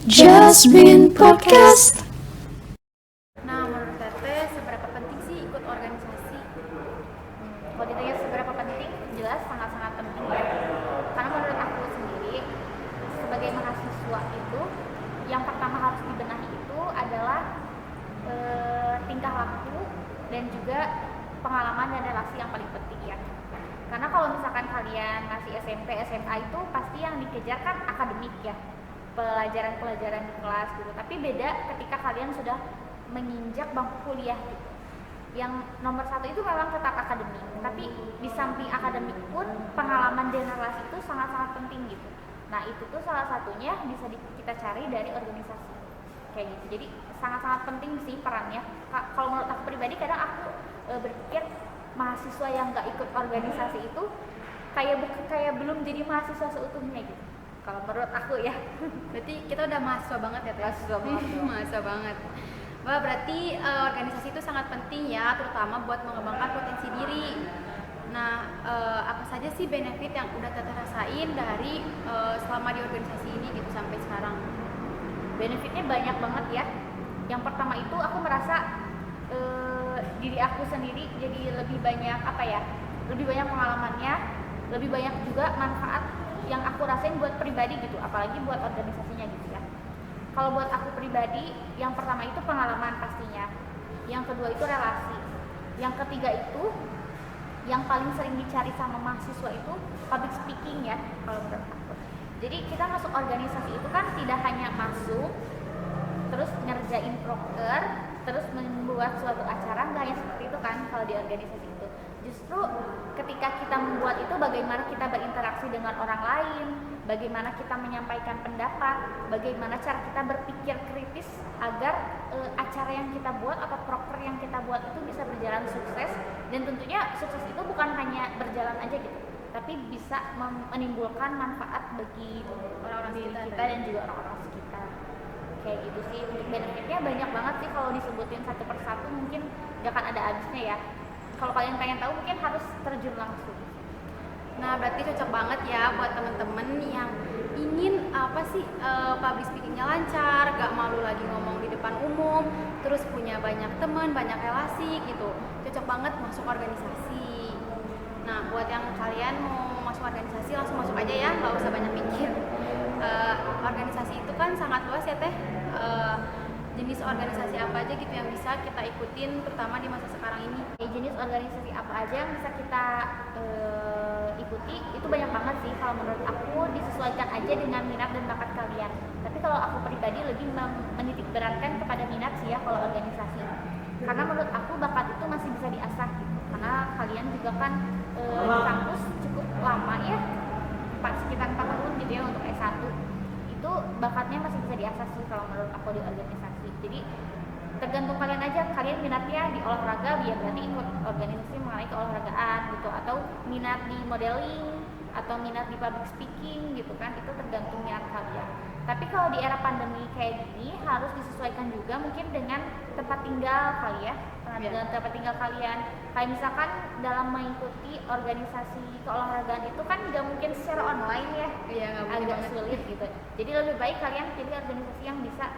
Jasmine Podcast. Nah, menurut Teteh, seberapa penting sih ikut organisasi? Kalau ditanya seberapa penting, jelas sangat-sangat penting ya. Karena menurut aku sendiri, sebagai mahasiswa itu, yang pertama harus dibenahi itu adalah tingkah laku dan juga pengalaman dan relasi yang paling penting ya. Karena kalau misalkan kalian masih SMP, SMA itu pasti yang dikejar kan akademik ya, pelajaran-pelajaran di kelas gitu. Tapi beda ketika kalian sudah menginjak bangku kuliah gitu. Yang nomor satu itu memang tetap akademik, tapi di samping akademik pun pengalaman dan relasi itu sangat-sangat penting gitu. Nah itu tuh salah satunya bisa kita cari dari organisasi kayak gitu. Jadi sangat-sangat penting sih perannya. Kalau menurut aku pribadi, kadang aku berpikir mahasiswa yang nggak ikut organisasi itu kayak belum jadi mahasiswa seutuhnya gitu. Kalau menurut aku ya. Berarti kita udah mahasiswa banget ya, Teh? Mahasiswa banget. Mahasiswa banget. Wah, berarti organisasi itu sangat penting ya, terutama buat mengembangkan potensi diri. Nah, apa saja sih benefit yang udah Teteh rasain dari selama di organisasi ini gitu sampai sekarang? Benefitnya banyak banget ya. Yang pertama itu aku merasa diri aku sendiri jadi lebih banyak lebih banyak pengalamannya, lebih banyak juga manfaat yang aku rasain buat pribadi gitu, apalagi buat organisasinya gitu ya. Kalau buat aku pribadi, yang pertama itu pengalaman pastinya, yang kedua itu relasi, yang ketiga itu yang paling sering dicari sama mahasiswa itu public speaking ya kalau menurut aku. Jadi kita masuk organisasi itu kan tidak hanya masuk terus ngerjain proker, terus membuat suatu acara, nggak hanya seperti itu kan kalau di organisasi itu. Justru ketika kita membuat itu, bagaimana kita berinteraksi dengan orang lain, bagaimana kita menyampaikan pendapat, bagaimana cara kita berpikir kritis agar acara yang kita buat atau proker yang kita buat itu bisa berjalan sukses. Dan tentunya sukses itu bukan hanya berjalan aja gitu, tapi bisa menimbulkan manfaat bagi orang-orang sekitar kita dan juga orang-orang sekitar. Kayak gitu sih. Untuk benefitnya banyak banget sih, kalau disebutin satu persatu mungkin gak akan ada habisnya ya. Kalau kalian pengen tahu mungkin harus terjun langsung. Nah, berarti cocok banget ya buat temen-temen yang ingin public speakingnya lancar, gak malu lagi ngomong di depan umum, terus punya banyak teman, banyak relasi gitu. Cocok banget masuk organisasi. Nah, buat yang kalian mau masuk organisasi, langsung masuk aja ya, gak usah banyak mikir. Organisasi itu kan sangat luas ya, Teh. Jenis organisasi apa aja gitu yang bisa kita ikutin, terutama di masa sekarang ini? Jenis organisasi apa aja yang bisa kita ikuti itu banyak banget sih. Kalau menurut aku disesuaikan aja dengan minat dan bakat kalian. Tapi kalau aku pribadi lebih menitik beratkan kepada minat sih ya kalau organisasi. Karena menurut aku bakat itu masih bisa diasah gitu. Karena kalian juga kan di kampus cukup lama ya, sekitar 4 tahun gitu ya untuk S1. Itu bakatnya masih bisa diasah sih kalau menurut aku di organisasi. Jadi tergantung kalian aja, kalian minatnya di olahraga, ya berarti ikut organisasi mengenai keolahragaan gitu, atau minat di modeling atau minat di public speaking gitu kan, itu tergantung minat kalian. Tapi kalau di era pandemi kayak gini harus disesuaikan juga mungkin dengan tempat tinggal kali ya, dengan tempat tinggal kalian. Kayak misalkan dalam mengikuti organisasi keolahragaan itu kan nggak mungkin secara online ya, agak sulit gitu. Jadi lebih baik kalian pilih organisasi yang bisa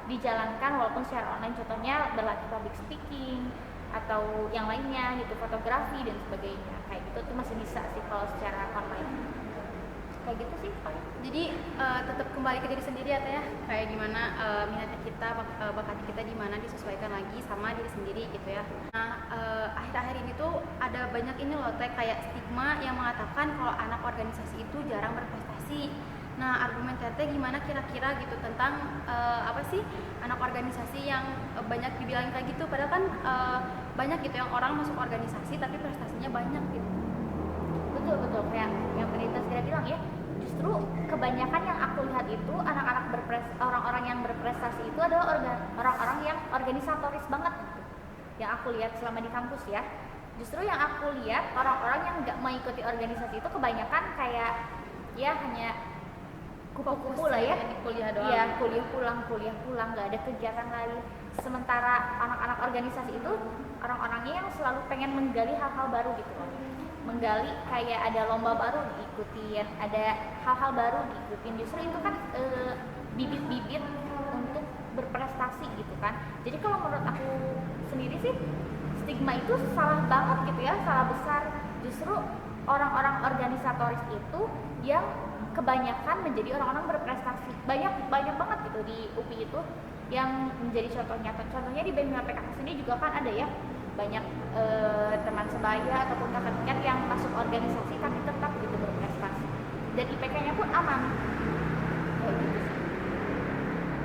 dijalankan walaupun secara online, contohnya berlatih public speaking atau yang lainnya gitu, fotografi dan sebagainya. Kayak gitu tuh masih bisa sih kalau secara online. Kayak gitu sih paling. Jadi tetap kembali ke diri sendiri ya, Teh ya. Kayak gimana minatnya kita, bakatnya kita di mana, disesuaikan lagi sama diri sendiri gitu ya. Nah, akhir-akhir ini tuh ada banyak ini loh, Teh, kayak stigma yang mengatakan kalau anak organisasi itu jarang berprestasi. Nah, argumen Teteh gimana kira-kira gitu tentang anak organisasi yang banyak dibilang kayak gitu, padahal kan banyak gitu yang orang masuk organisasi tapi prestasinya banyak gitu. Betul kayak yang tadi Tasya bilang ya, justru kebanyakan yang aku lihat itu orang-orang yang berprestasi itu adalah orang-orang yang organisatoris banget gitu. Yang aku lihat selama di kampus ya, justru yang aku lihat orang-orang yang nggak mengikuti organisasi itu kebanyakan kayak ya hanya kupu-kupu lah ya, kuliah doang. Iya, kuliah pulang, nggak ada kegiatan lain. Sementara anak-anak organisasi itu orang-orangnya yang selalu pengen menggali hal-hal baru gitu. menggali kayak ada lomba baru diikutin, ada hal-hal baru diikutin. Justru itu kan bibit-bibit untuk berprestasi gitu kan. Jadi kalau menurut aku sendiri sih stigma itu salah banget gitu ya, salah besar. Justru orang-orang organisatoris itu yang kebanyakan menjadi orang-orang berprestasi. Banyak banget gitu di UPI itu yang menjadi contohnya. Contohnya di BEM PKK sendiri juga kan ada ya, banyak teman sebaya ataupun kakak tingkat yang masuk organisasi tapi tetap gitu berprestasi. Dan IPK-nya pun aman. Kayak gitu sih.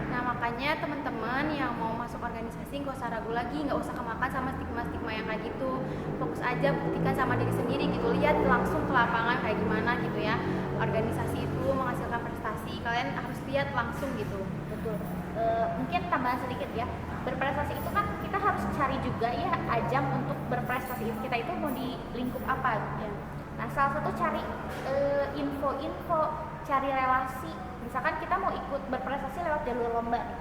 Nah makanya teman-teman yang mau masuk organisasi nggak usah ragu lagi, nggak usah kemakan sama stigma-stigma yang kayak gitu. Fokus aja, buktikan sama diri sendiri gitu, lihat langsung ke lapangan kayak gimana gitu ya. Organisasi itu menghasilkan prestasi, kalian harus lihat langsung gitu. Betul. Mungkin tambahan sedikit ya, berprestasi itu kan kita harus cari juga ya ajang untuk berprestasi. Kita itu mau di lingkup apa gitu ya. Nah salah satu cari info-info, cari relasi. Misalkan kita mau ikut berprestasi lewat jalur lomba nih.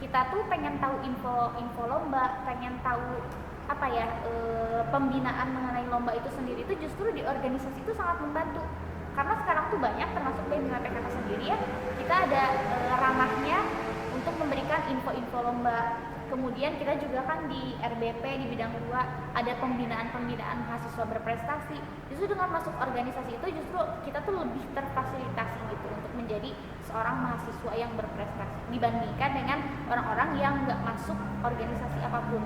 Kita tuh pengen tahu info lomba, pengen tahu apa ya, pembinaan mengenai lomba itu sendiri itu justru di organisasi itu sangat membantu. Karena sekarang tuh banyak, termasuk BEM PKK sendiri ya, kita ada ranahnya untuk memberikan info-info lomba. Kemudian kita juga kan di RBP di bidang 2 ada pembinaan mahasiswa berprestasi. Justru dengan masuk organisasi itu justru kita tuh lebih terfasilitasi gitu untuk menjadi seorang mahasiswa yang berprestasi dibandingkan dengan orang-orang yang nggak masuk organisasi apapun.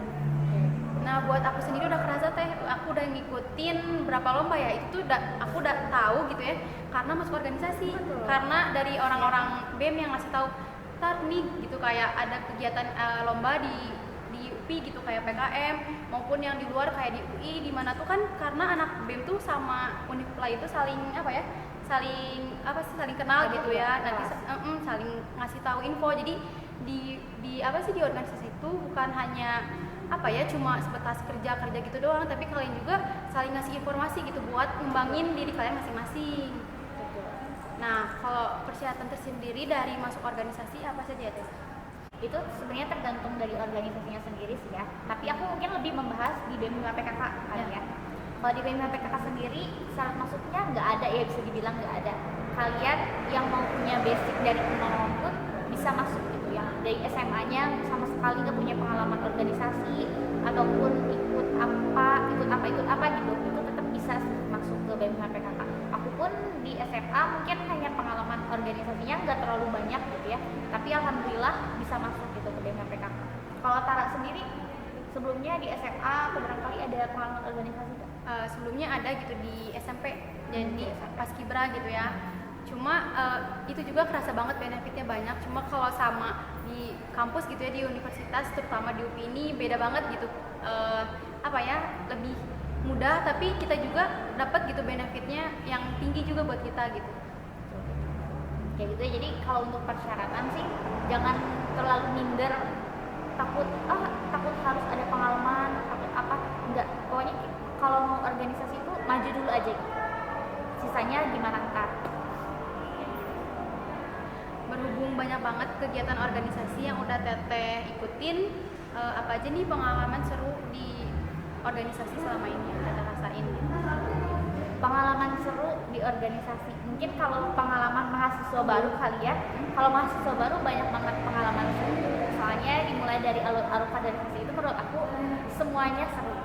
Nah buat aku sendiri udah kerasa teh, aku udah ngikutin berapa lomba ya, itu aku udah tahu gitu ya, karena masuk organisasi. Betul. Karena dari orang-orang BEM yang ngasih tahu, ntar nih gitu kayak ada kegiatan lomba di UPI gitu kayak PKM maupun yang di luar kayak di UI, di mana tuh kan karena anak BEM tuh sama Unipla itu saling saling kenal gitu ya, nanti saling ngasih tahu info. Jadi di organisasi itu bukan hanya cuma sebatas kerja gitu doang, tapi kalian juga saling ngasih informasi gitu buat ngembangin diri kalian masing-masing. Nah, kalau persyaratan tersendiri dari masuk organisasi apa saja teh? Itu sebenarnya tergantung dari organisasinya sendiri sih ya. Tapi aku mungkin lebih membahas di BEM PKK kali ya. Kalau di BEM PKK sendiri syarat masuknya nggak ada ya, bisa dibilang nggak ada. Kalian yang mau punya basic dari nol pun bisa masuk gitu ya. Dari SMA-nya sama sekali nggak punya pengalaman organisasi ataupun ikut apa gitu, itu tetap bisa masuk ke BEM PKK. Aku pun di SMA mungkin hanya pengalaman organisasinya nggak terlalu banyak gitu ya, tapi alhamdulillah bisa masuk gitu ke BEM PKK. Kalau Tara sendiri sebelumnya di SMA barangkali ada pengalaman organisasi nggak? Sebelumnya ada gitu di SMP, jadi paskibra gitu ya. Cuma itu juga kerasa banget benefitnya banyak. Cuma kalau sama di kampus gitu ya, di universitas terutama di UPI ini beda banget gitu. Lebih mudah, tapi kita juga dapat gitu benefitnya yang tinggi juga buat kita gitu. Kayak gitu ya. Jadi kalau untuk persyaratan sih jangan terlalu minder, takut harus ada pengalaman, takut apa, enggak. Pokoknya kalau mau organisasi itu maju dulu aja gitu. Sisanya gimana ntar. Berhubung banyak banget kegiatan organisasi yang udah teteh ikutin, apa aja nih pengalaman seru di organisasi selama ini yang teteh rasain? Pengalaman seru di organisasi, mungkin kalau pengalaman mahasiswa baru kali ya. Kalau mahasiswa baru banyak banget pengalaman seru. Soalnya dimulai dari alur kaderisasi itu menurut aku semuanya seru.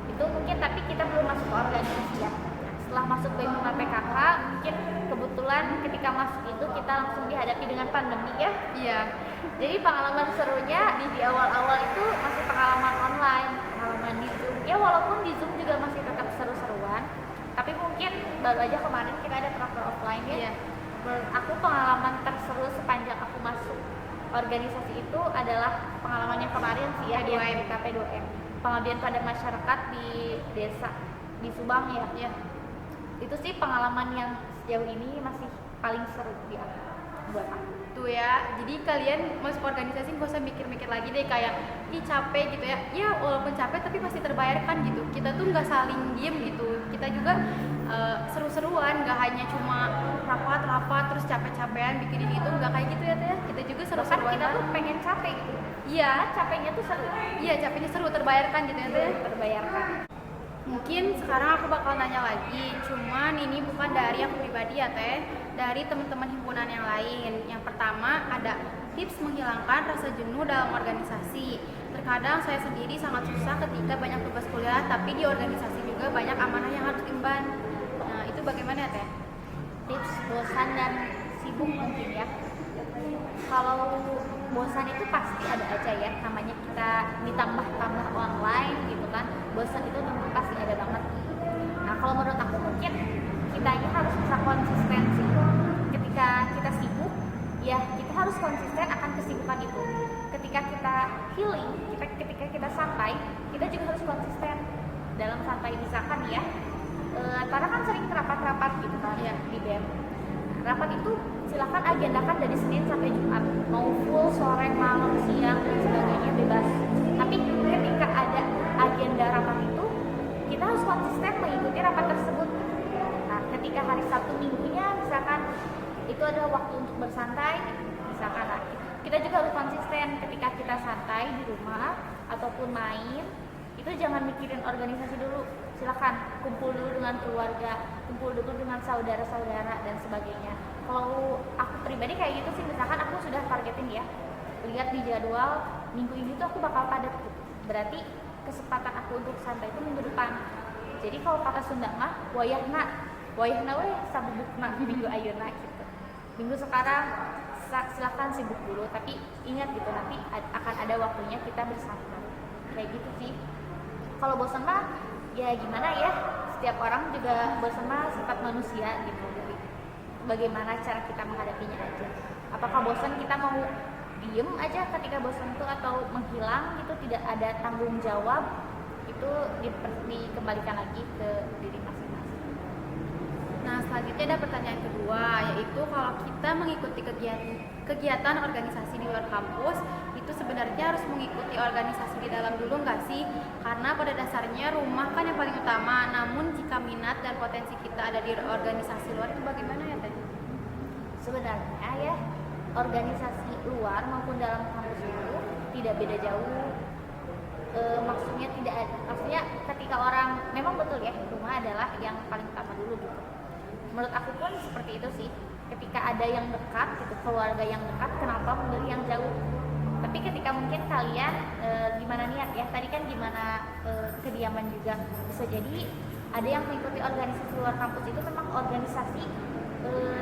Itu mungkin, tapi kita belum masuk ke organisasi ya. Setelah masuk BEM PKK, mungkin kebetulan ketika masuk itu kita langsung dihadapi dengan pandemi ya. Iya. Jadi pengalaman serunya di awal-awal itu masih pengalaman online, pengalaman di Zoom. Ya walaupun di Zoom juga masih tetap seru-seruan, tapi mungkin baru aja kemarin kita ada praktek offline ya. Iya. Menurut aku pengalaman terseru sepanjang aku masuk organisasi itu adalah pengalamannya kemarin sih ya, di P2M. Pengabdian pada masyarakat di desa di Subang ya. Iya. Itu sih pengalaman yang sejauh ini masih paling seru di aku, buat aku. Tuh ya, jadi kalian masuk organisasi nggak usah mikir-mikir lagi deh kayak ih capek gitu ya. Ya walaupun capek tapi pasti terbayarkan gitu. Kita tuh nggak saling diem gitu. Kita juga seru-seruan, nggak hanya cuma rapat terus capek-capean bikinin itu, nggak kayak gitu ya teh. Kita juga seru-seruan. Kita tuh pengen capek gitu. Iya, capeknya tuh seru. Iya, capeknya seru, terbayarkan gitu ya teh. Terbayarkan. Mungkin sekarang aku bakal nanya lagi, cuman ini bukan dari aku pribadi ya Teh, dari teman-teman himpunan yang lain. Yang pertama ada tips menghilangkan rasa jenuh dalam organisasi. Terkadang saya sendiri sangat susah ketika banyak tugas kuliah, tapi di organisasi juga banyak amanah yang harus diemban. Nah, itu bagaimana ya Teh? Tips bosan dan sibuk mungkin ya. Kalau bosan itu pasti ada aja ya, namanya kita ditambah-tambah online gitu kan, bosan itu tentu pasti ada banget. Nah kalau menurut aku mungkin kita ini harus bisa konsistensi. Ketika kita sibuk, ya kita harus konsisten akan kesibukan itu. Ketika kita healing, ketika kita santai, kita juga harus konsisten dalam santai. Misalkan ya, Tara kan sering rapat-rapat gitu kan ya di BEM. Rapat itu silahkan agendakan dari Senin sampai Jumat, mau full, sore, malam, siang, dan sebagainya bebas. Tapi ketika ada agenda rapat itu, kita harus konsisten mengikuti rapat tersebut. Nah, ketika hari Sabtu minggunya, misalkan itu ada waktu untuk bersantai, misalkan kita juga harus konsisten ketika kita santai di rumah ataupun main, itu jangan mikirin organisasi dulu. Silakan kumpul dulu dengan keluarga, kumpul dulu dengan saudara-saudara dan sebagainya. Kalau aku pribadi kayak gitu sih, misalkan aku sudah targetin ya, lihat di jadwal minggu ini tuh aku bakal padat gitu. Berarti kesempatan aku untuk santai itu minggu depan. Jadi kalau kata Sunda mah wayahna weh sabubukna minggu ayeuna gitu. Minggu sekarang silakan sibuk dulu, tapi ingat gitu nanti akan ada waktunya kita bersantai. Kayak gitu sih. Kalau bosan mah ya gimana ya, setiap orang juga bosan mah sifat manusia gitu. Jadi bagaimana cara kita menghadapinya aja. Apakah bosan kita mau diem aja ketika bosan itu atau menghilang gitu, tidak ada tanggung jawab, itu dikembalikan lagi ke diri masing-masing. Nah, selanjutnya ada pertanyaan kedua, yaitu kalau kita mengikuti kegiatan organisasi di luar kampus, itu sebenarnya harus mengikuti organisasi di dalam dulu nggak sih? Karena pada dasarnya rumah kan yang paling utama, namun jika minat dan potensi kita ada di organisasi luar, itu bagaimana ya Teh? Sebenarnya ya, organisasi luar maupun dalam kampus itu tidak beda jauh. Maksudnya ketika orang, memang betul ya, rumah adalah yang paling utama dulu gitu. Menurut aku pun seperti itu sih. Ketika ada yang dekat gitu, keluarga yang dekat, kenapa memilih yang jauh? Tapi ketika mungkin kalian gimana niat ya, tadi kan gimana kediaman juga, bisa jadi ada yang mengikuti organisasi luar kampus itu memang organisasi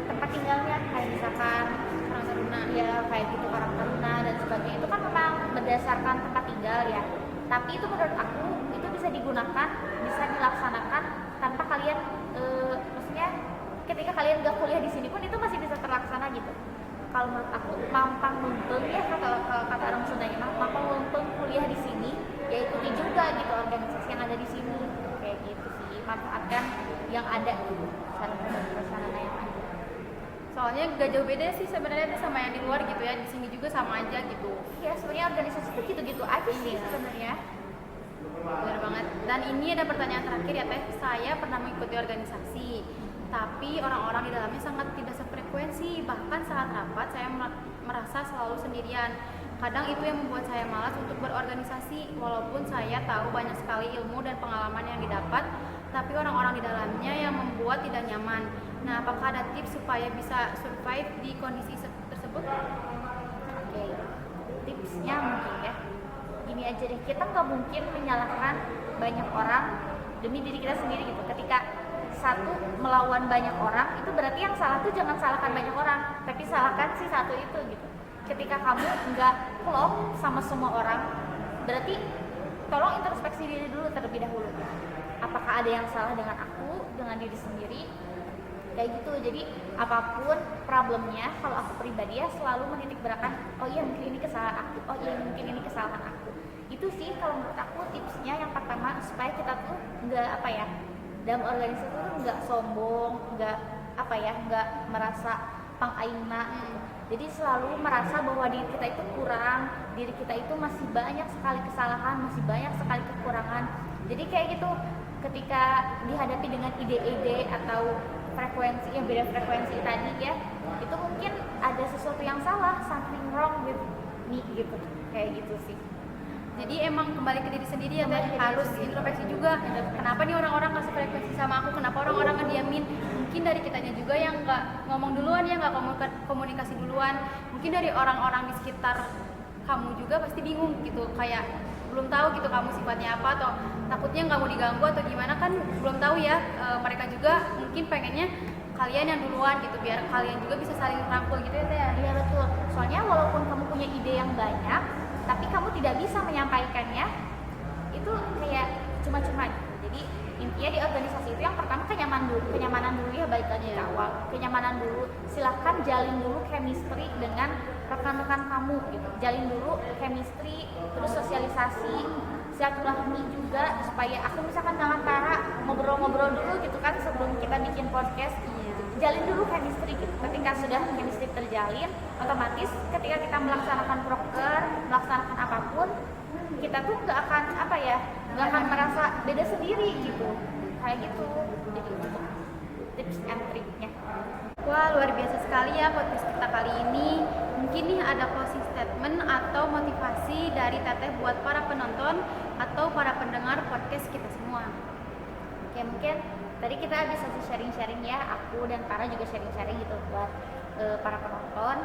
tempat tinggalnya, kayak misalkan Karang Taruna ya, kayak gitu Karang Taruna dan sebagainya, itu kan memang berdasarkan tempat tinggal ya. Tapi itu menurut aku itu bisa digunakan, bisa dilaksanakan tanpa kalian maksudnya ketika kalian gak kuliah di sini pun itu masih bisa terlaksana gitu. Kalau menurut aku mampang mumpung ya, kata orang Sundanya mampang mumpung kuliah di sini, ya ikuti juga gitu organisasi yang ada di sini, kayak gitu sih, manfaatkan yang ada gitu, sarana yang ada. Soalnya gak jauh beda sih sebenarnya sama yang di luar gitu ya, di sini juga sama aja gitu. Ya sebenarnya organisasi itu gitu-gitu aja sih sebenarnya. Benar banget. Dan ini ada pertanyaan terakhir ya Teh, saya pernah mengikuti organisasi, tapi orang-orang di dalamnya sangat tidak sefrekuensi. Bahkan saat rapat saya merasa selalu sendirian. Kadang itu yang membuat saya malas untuk berorganisasi. Walaupun saya tahu banyak sekali ilmu dan pengalaman yang didapat, tapi orang-orang di dalamnya yang membuat tidak nyaman. Nah, apakah ada tips supaya bisa survive di kondisi tersebut? Oke, tipsnya mungkin ya, gini aja deh, kita nggak mungkin menyalahkan banyak orang demi diri kita sendiri gitu. Ketika satu melawan banyak orang, itu berarti yang salah tuh jangan salahkan banyak orang, tapi salahkan si satu itu gitu. Ketika kamu nggak klop sama semua orang, berarti tolong introspeksi diri dulu terlebih dahulu. Apakah ada yang salah dengan aku, dengan diri sendiri, kayak gitu. Jadi apapun problemnya, kalau aku pribadi ya selalu menitik beratkan, oh iya mungkin ini kesalahan aku, oh iya mungkin ini kesalahan aku. Itu sih kalau menurut aku tipsnya yang pertama, supaya kita tuh nggak apa ya, dalam organisasi itu nggak sombong, nggak merasa pangaina. Jadi selalu merasa bahwa diri kita itu kurang, diri kita itu masih banyak sekali kesalahan, masih banyak sekali kekurangan. Jadi kayak gitu, ketika dihadapi dengan ide-ide atau frekuensi yang beda frekuensi tadi ya, itu mungkin ada sesuatu yang salah, something wrong with me gitu, kayak gitu sih. Jadi emang kembali ke diri sendiri ya Kembali Teh, ke diri harus sendiri. introspeksi juga. Kenapa nih orang-orang nggak sefrekuensi sama aku? Kenapa orang-orang ngediamin? Mungkin dari kitanya juga yang nggak ngomong duluan ya, nggak komunikasi duluan. Mungkin dari orang-orang di sekitar kamu juga pasti bingung gitu, kayak belum tahu gitu kamu sifatnya apa, atau takutnya nggak mau diganggu atau gimana, kan belum tahu ya. Mereka juga mungkin pengennya kalian yang duluan gitu, biar kalian juga bisa saling rangkul gitu ya Teh. Iya betul. Soalnya walaupun kamu punya ide yang banyak, tapi kamu tidak bisa menyampaikannya, itu kayak cuma-cuma. Jadi intinya di organisasi itu yang pertama kenyamanan dulu ya, balik lagi ke awal. Kenyamanan dulu. Silahkan jalin dulu chemistry dengan rekan-rekan kamu gitu. Jalin dulu chemistry, terus sosialisasi, silaturahmi juga, supaya aku misalkan dengan Tara ngobrol-ngobrol dulu gitu kan sebelum kita bikin podcast. Jalin dulu chemistry gitu. Ketika sudah chemistry terjalin, otomatis ketika kita melaksanakan proker, melaksanakan apapun, kita tuh nggak akan nggak akan merasa beda sendiri gitu, kayak gitu. Jadi untuk tips and triknya. Wah, luar biasa sekali ya podcast kita kali ini. Mungkin nih ada closing statement atau motivasi dari Teteh buat para penonton atau para pendengar podcast kita semua. Oke, mungkin tadi kita bisa sharing-sharing ya, aku dan Tara juga sharing-sharing gitu buat para penonton.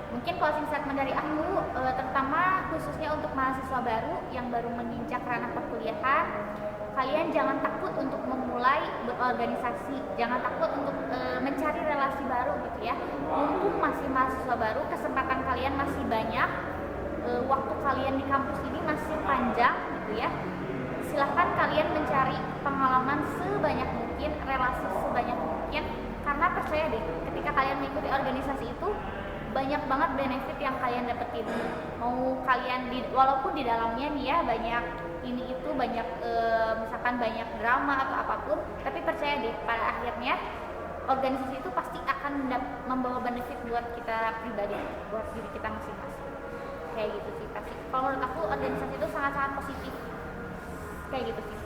Mungkin closing statement dari aku, terutama khususnya untuk mahasiswa baru yang baru menginjak ranah perkuliahan, kalian jangan takut untuk memulai berorganisasi, jangan takut untuk mencari relasi baru gitu ya. Mumpung masih mahasiswa baru, kesempatan kalian masih banyak, waktu kalian di kampus ini masih panjang gitu ya. Silahkan kalian mencari pengalaman sebanyak mungkin, relasi sebanyak mungkin, karena percaya deh, ketika kalian mengikuti organisasi itu banyak banget benefit yang kalian dapetin. Mau kalian walaupun di dalamnya nih ya banyak ini itu banyak misalkan banyak drama atau apapun, tapi percaya deh pada akhirnya organisasi itu pasti akan membawa benefit buat kita pribadi, buat diri kita masing-masing. Kayak gitu sih. Tapi kalau menurut aku organisasi itu sangat-sangat positif. Kayak gitu sih.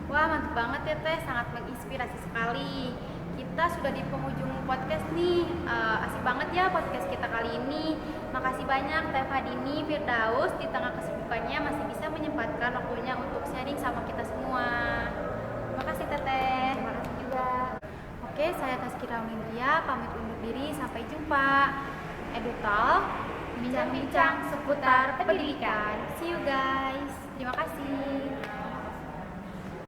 Wah, mantap banget ya Teh, sangat menginspirasi sekali. Kita sudah di penghujung podcast nih. Asik banget ya podcast kita kali ini. Makasih banyak Teh Fadini Firdaus, di tengah kesibukannya masih bisa menyempatkan waktunya untuk sharing sama kita semua. Makasih Teteh. Terima kasih juga. Oke, saya Tazkira Nindria pamit undur diri, sampai jumpa. EduTalk, bincang-bincang seputar pendidikan. See you guys. Terima kasih.